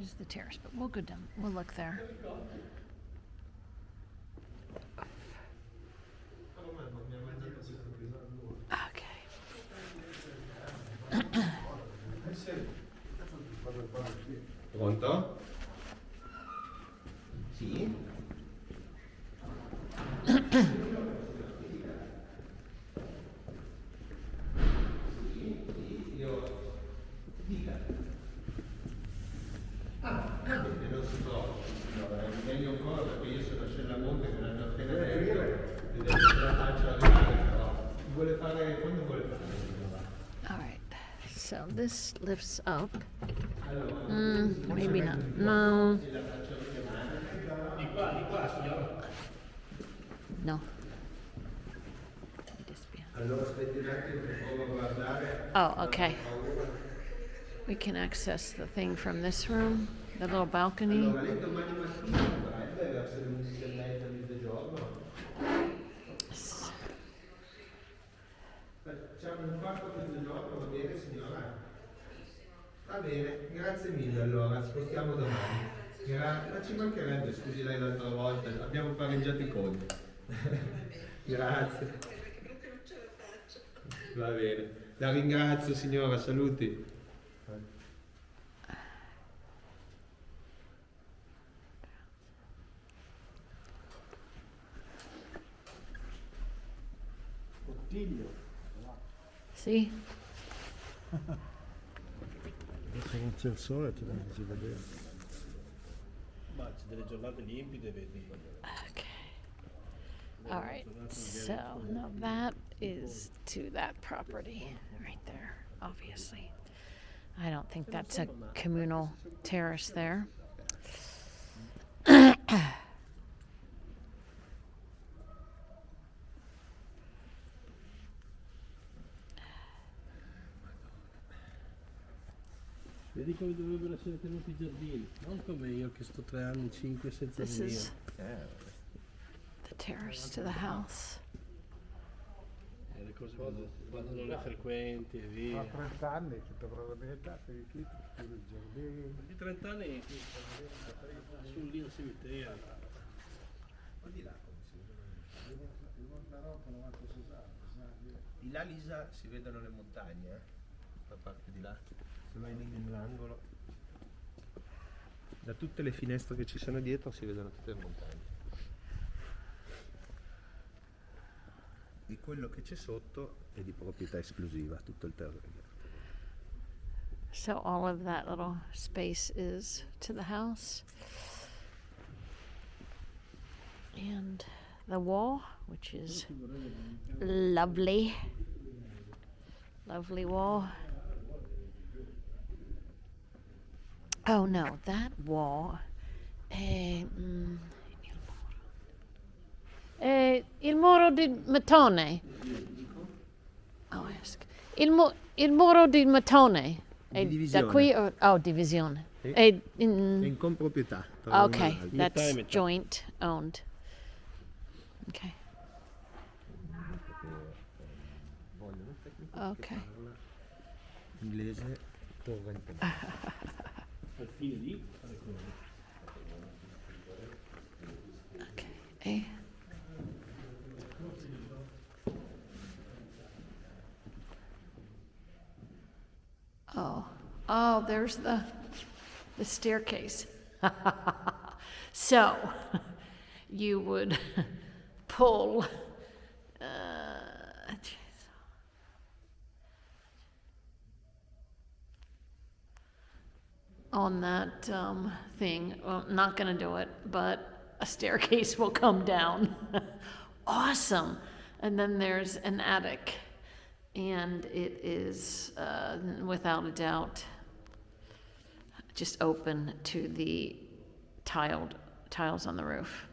is the terrace, but we'll go down, we'll look there. Okay. Pronto? Sì? Va bene, non si trova. Allora, è meglio ancora perché io sono a Cella Monte che l'hanno appena detto. Vedete se la faccio arrivare, però. Vuole fare, quando vuole fare? All right, so this lifts up. Allora, Maybe not. No. la faccio richiamare. Di qua, signora. No. Allora aspetti un attimo che provo a guardare. Oh, okay. We can access the thing from this room, the little balcony. Allora, lei domani mattina dovrebbe verso le 11:30, mezzogiorno. Facciamo un quarto mezzogiorno, va bene signora? Va bene, grazie mille allora, spostiamo domani. Ma ci mancherebbe, scusi lei l'altra volta, abbiamo pareggiato i conti. Grazie. Va bene, la ringrazio signora, saluti. See? Adesso non c'è il sole, te ne si vedere. Ma c'è delle giornate limpide, vedi. Okay. All right, so now that is to that property right there, obviously. I don't think that's a communal terrace there. Vedi come dovrebbero essere tenuti i giardini, non come io che sto 3 anni, 5 senza This venire. is the terrace to the house. E le cose quando non le frequenti e via. Ha 30 anni che ti avrà la mia età, sei qui, tu il giardino. Di 30 anni sul lì al cimitero. Ma di là come si vedono? La roba non va così Di là Lisa si vedono le montagne, la parte di là. Se vai lì nell'angolo. Da tutte le finestre che ci sono dietro si vedono tutte le montagne. E quello che c'è sotto è di proprietà esclusiva, tutto il terreno. So all of that little space is to the house. And the wall, which is lovely. Lovely wall. Oh no, that wall. Il muro di mattone. Oh, ask. Il muro di mattone. È da qui o divisione? Sì. È È in comproprietà. okay, Metà e that's metà. joint owned. Okay. Okay. Inglese torrente. Al fine di fare quello. Okay. Oh, there's the staircase. So, you would pull, on that thing. Well, I'm not going to do it, but a staircase will come down. Awesome. And then there's an attic. And it is, without a doubt, just open to the tiles on the roof.